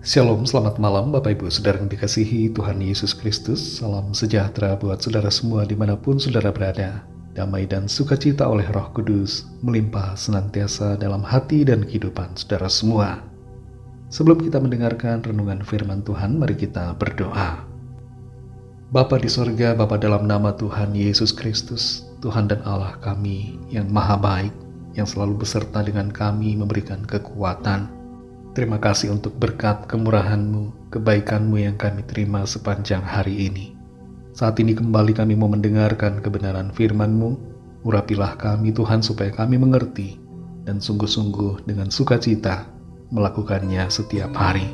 Shalom, selamat malam Bapak Ibu Saudara yang dikasihi Tuhan Yesus Kristus. Salam sejahtera buat saudara semua dimanapun saudara berada. Damai dan sukacita oleh Roh Kudus melimpah senantiasa dalam hati dan kehidupan saudara semua. Sebelum kita mendengarkan renungan firman Tuhan, mari kita berdoa. Bapa di sorga, Bapa dalam nama Tuhan Yesus Kristus, Tuhan dan Allah kami yang maha baik, yang selalu beserta dengan kami memberikan kekuatan. Terima kasih untuk berkat kemurahan-Mu, kebaikan-Mu yang kami terima sepanjang hari ini. Saat ini kembali kami mau mendengarkan kebenaran firman-Mu. Urapilah kami Tuhan supaya kami mengerti dan sungguh-sungguh dengan sukacita melakukannya setiap hari.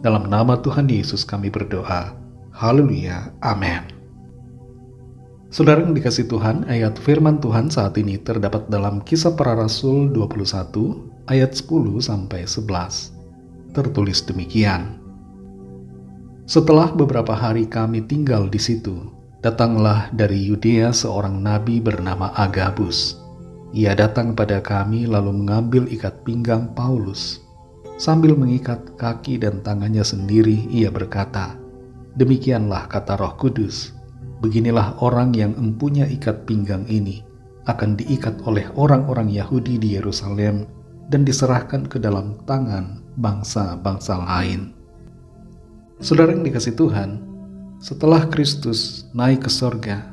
Dalam nama Tuhan Yesus kami berdoa. Haleluya. Amin. Saudara yang dikasihi Tuhan, ayat firman Tuhan saat ini terdapat dalam Kisah Para Rasul 21 ayat 10-11. Tertulis demikian. Setelah beberapa hari kami tinggal di situ, datanglah dari Yudea seorang nabi bernama Agabus. Ia datang pada kami lalu mengambil ikat pinggang Paulus. Sambil mengikat kaki dan tangannya sendiri, ia berkata, "Demikianlah kata Roh Kudus, beginilah orang yang empunya ikat pinggang ini akan diikat oleh orang-orang Yahudi di Yerusalem dan diserahkan ke dalam tangan bangsa-bangsa lain." Saudara yang dikasihi Tuhan, setelah Kristus naik ke sorga,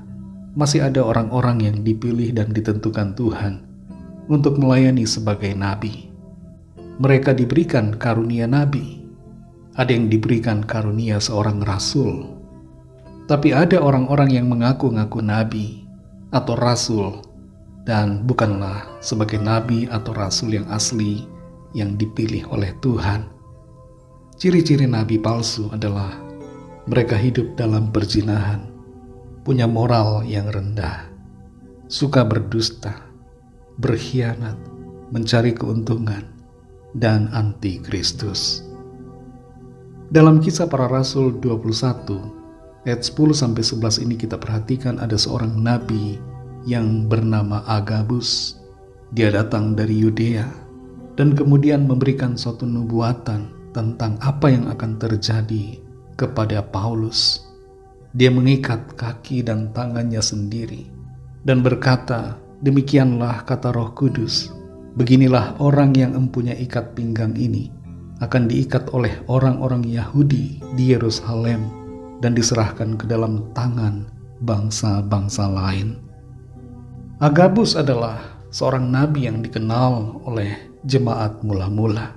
masih ada orang-orang yang dipilih dan ditentukan Tuhan untuk melayani sebagai nabi. Mereka diberikan karunia nabi, ada yang diberikan karunia seorang rasul, tapi ada orang-orang yang mengaku-ngaku nabi atau rasul dan bukanlah sebagai nabi atau rasul yang asli yang dipilih oleh Tuhan. Ciri-ciri nabi palsu adalah mereka hidup dalam perzinahan, punya moral yang rendah, suka berdusta, berkhianat, mencari keuntungan, dan anti Kristus. Dalam Kisah Para Rasul 21 ayat 10-11 ini kita perhatikan ada seorang nabi yang bernama Agabus. Dia datang dari Yudea dan kemudian memberikan suatu nubuatan tentang apa yang akan terjadi kepada Paulus. Dia mengikat kaki dan tangannya sendiri dan berkata, "Demikianlah kata Roh Kudus, beginilah orang yang empunya ikat pinggang ini akan diikat oleh orang-orang Yahudi di Yerusalem dan diserahkan ke dalam tangan bangsa-bangsa lain." Agabus adalah seorang nabi yang dikenal oleh jemaat mula-mula.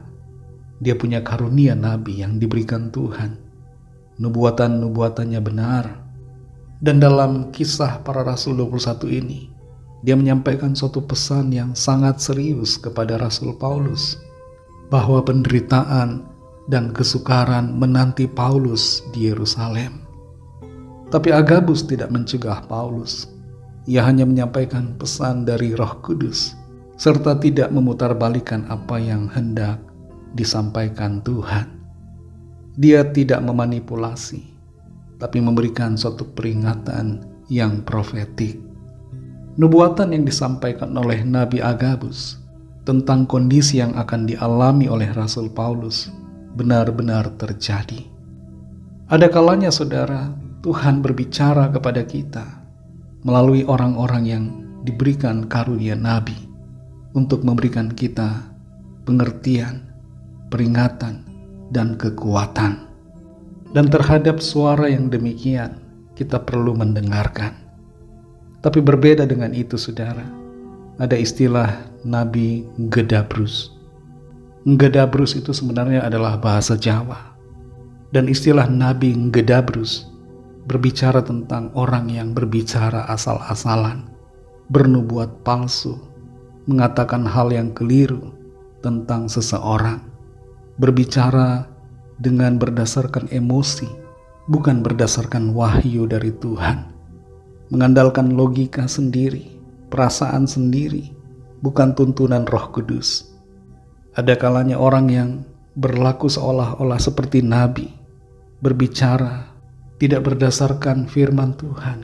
Dia punya karunia nabi yang diberikan Tuhan. Nubuatan-nubuatannya benar. Dan dalam Kisah Para Rasul 21 ini, dia menyampaikan suatu pesan yang sangat serius kepada Rasul Paulus, bahwa penderitaan dan kesukaran menanti Paulus di Yerusalem. Tapi Agabus tidak mencegah Paulus. Ia hanya menyampaikan pesan dari Roh Kudus, serta tidak memutarbalikkan apa yang hendak disampaikan Tuhan. Dia tidak memanipulasi, tapi memberikan suatu peringatan yang profetik. Nubuatan yang disampaikan oleh Nabi Agabus tentang kondisi yang akan dialami oleh Rasul Paulus benar-benar terjadi. Ada kalanya saudara, Tuhan berbicara kepada kita melalui orang-orang yang diberikan karunia nabi untuk memberikan kita pengertian, peringatan, dan kekuatan. Dan terhadap suara yang demikian, kita perlu mendengarkan. Tapi berbeda dengan itu saudara, ada istilah Nabi Ngedabrus. Ngedabrus itu sebenarnya adalah bahasa Jawa. Dan istilah Nabi Ngedabrus berbicara tentang orang yang berbicara asal-asalan, bernubuat palsu, mengatakan hal yang keliru tentang seseorang, berbicara dengan berdasarkan emosi, bukan berdasarkan wahyu dari Tuhan, mengandalkan logika sendiri, perasaan sendiri, bukan tuntunan Roh Kudus. Ada kalanya orang yang berlaku seolah-olah seperti nabi, berbicara tidak berdasarkan firman Tuhan.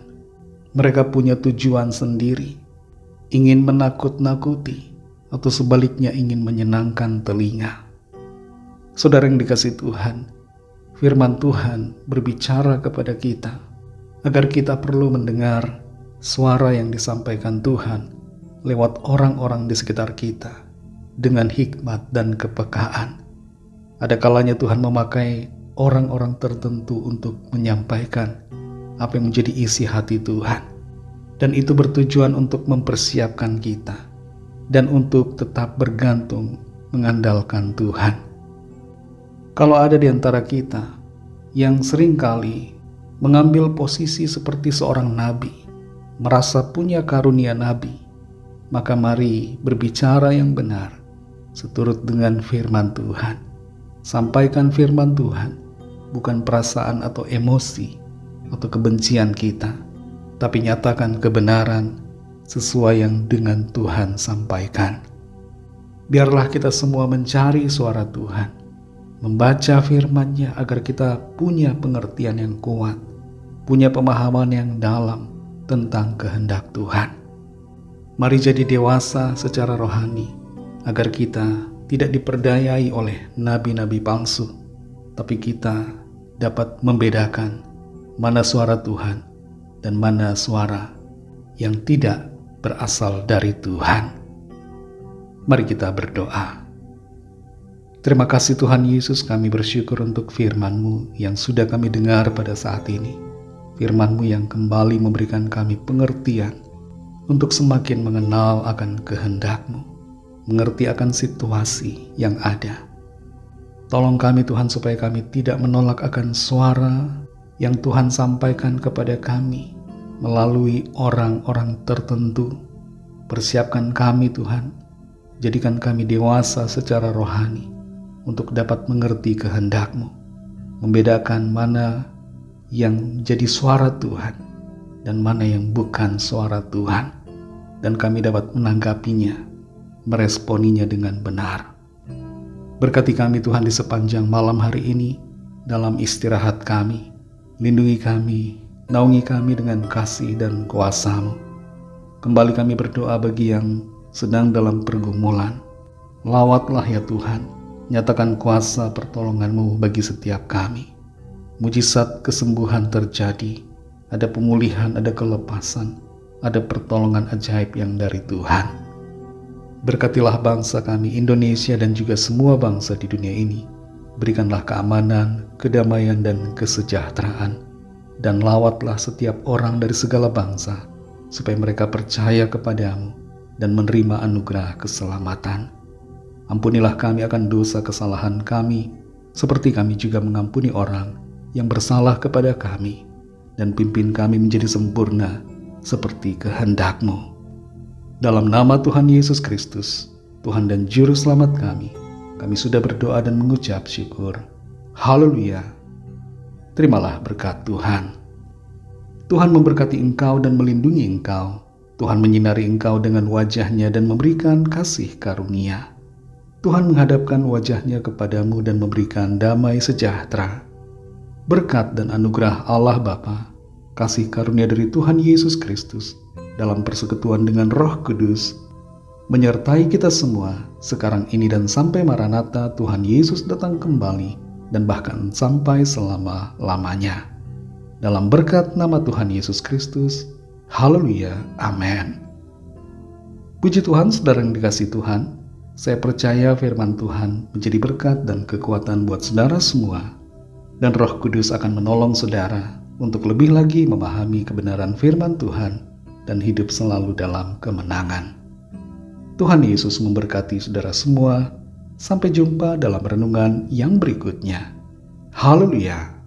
Mereka punya tujuan sendiri, ingin menakut-nakuti, atau sebaliknya ingin menyenangkan telinga. Saudara yang dikasihi Tuhan, firman Tuhan berbicara kepada kita agar kita perlu mendengar suara yang disampaikan Tuhan lewat orang-orang di sekitar kita dengan hikmat dan kepekaan. Ada kalanya Tuhan memakai orang-orang tertentu untuk menyampaikan apa yang menjadi isi hati Tuhan. Dan itu bertujuan untuk mempersiapkan kita dan untuk tetap bergantung mengandalkan Tuhan. Kalau ada di antara kita yang seringkali mengambil posisi seperti seorang nabi, merasa punya karunia nabi, maka mari berbicara yang benar seturut dengan firman Tuhan. Sampaikan firman Tuhan, bukan perasaan atau emosi atau kebencian kita, tapi nyatakan kebenaran sesuai yang dengan Tuhan sampaikan. Biarlah kita semua mencari suara Tuhan, membaca firman-Nya agar kita punya pengertian yang kuat, punya pemahaman yang dalam tentang kehendak Tuhan. Mari jadi dewasa secara rohani, agar kita tidak diperdayai oleh nabi-nabi palsu, tapi kita dapat membedakan mana suara Tuhan dan mana suara yang tidak berasal dari Tuhan. Mari kita berdoa. Terima kasih Tuhan Yesus, kami bersyukur untuk firman-Mu yang sudah kami dengar pada saat ini. Firman-Mu yang kembali memberikan kami pengertian untuk semakin mengenal akan kehendak-Mu, mengerti akan situasi yang ada. Tolong kami Tuhan supaya kami tidak menolak akan suara yang Tuhan sampaikan kepada kami melalui orang-orang tertentu. Persiapkan kami Tuhan, jadikan kami dewasa secara rohani untuk dapat mengerti kehendak-Mu, membedakan mana yang jadi suara Tuhan dan mana yang bukan suara Tuhan, dan kami dapat menanggapinya, meresponinya dengan benar. Berkati kami Tuhan di sepanjang malam hari ini dalam istirahat kami. Lindungi kami, naungi kami dengan kasih dan kuasa-Mu. Kembali kami berdoa bagi yang sedang dalam pergumulan. Lawatlah ya Tuhan, nyatakan kuasa pertolongan-Mu bagi setiap kami. Mujizat kesembuhan terjadi, ada pemulihan, ada kelepasan, ada pertolongan ajaib yang dari Tuhan. Berkatilah bangsa kami Indonesia dan juga semua bangsa di dunia ini. Berikanlah keamanan, kedamaian, dan kesejahteraan. Dan lawatlah setiap orang dari segala bangsa, supaya mereka percaya kepadamu dan menerima anugerah keselamatan. Ampunilah kami akan dosa kesalahan kami, seperti kami juga mengampuni orang yang bersalah kepada kami. Dan pimpin kami menjadi sempurna, seperti kehendak-Mu. Dalam nama Tuhan Yesus Kristus, Tuhan dan Juru Selamat kami sudah berdoa dan mengucap syukur. Haleluya. Terimalah berkat Tuhan. Tuhan memberkati engkau dan melindungi engkau. Tuhan menyinari engkau dengan wajah-Nya dan memberikan kasih karunia. Tuhan menghadapkan wajah-Nya kepadamu dan memberikan damai sejahtera. Berkat dan anugerah Allah Bapa, kasih karunia dari Tuhan Yesus Kristus, dalam persekutuan dengan Roh Kudus, menyertai kita semua sekarang ini dan sampai Maranatha Tuhan Yesus datang kembali, dan bahkan sampai selama-lamanya. Dalam berkat nama Tuhan Yesus Kristus, haleluya, amin. Puji Tuhan, saudara yang dikasihi Tuhan, saya percaya firman Tuhan menjadi berkat dan kekuatan buat saudara semua, dan Roh Kudus akan menolong saudara untuk lebih lagi memahami kebenaran firman Tuhan dan hidup selalu dalam kemenangan. Tuhan Yesus memberkati saudara semua. Sampai jumpa dalam renungan yang berikutnya. Haleluya.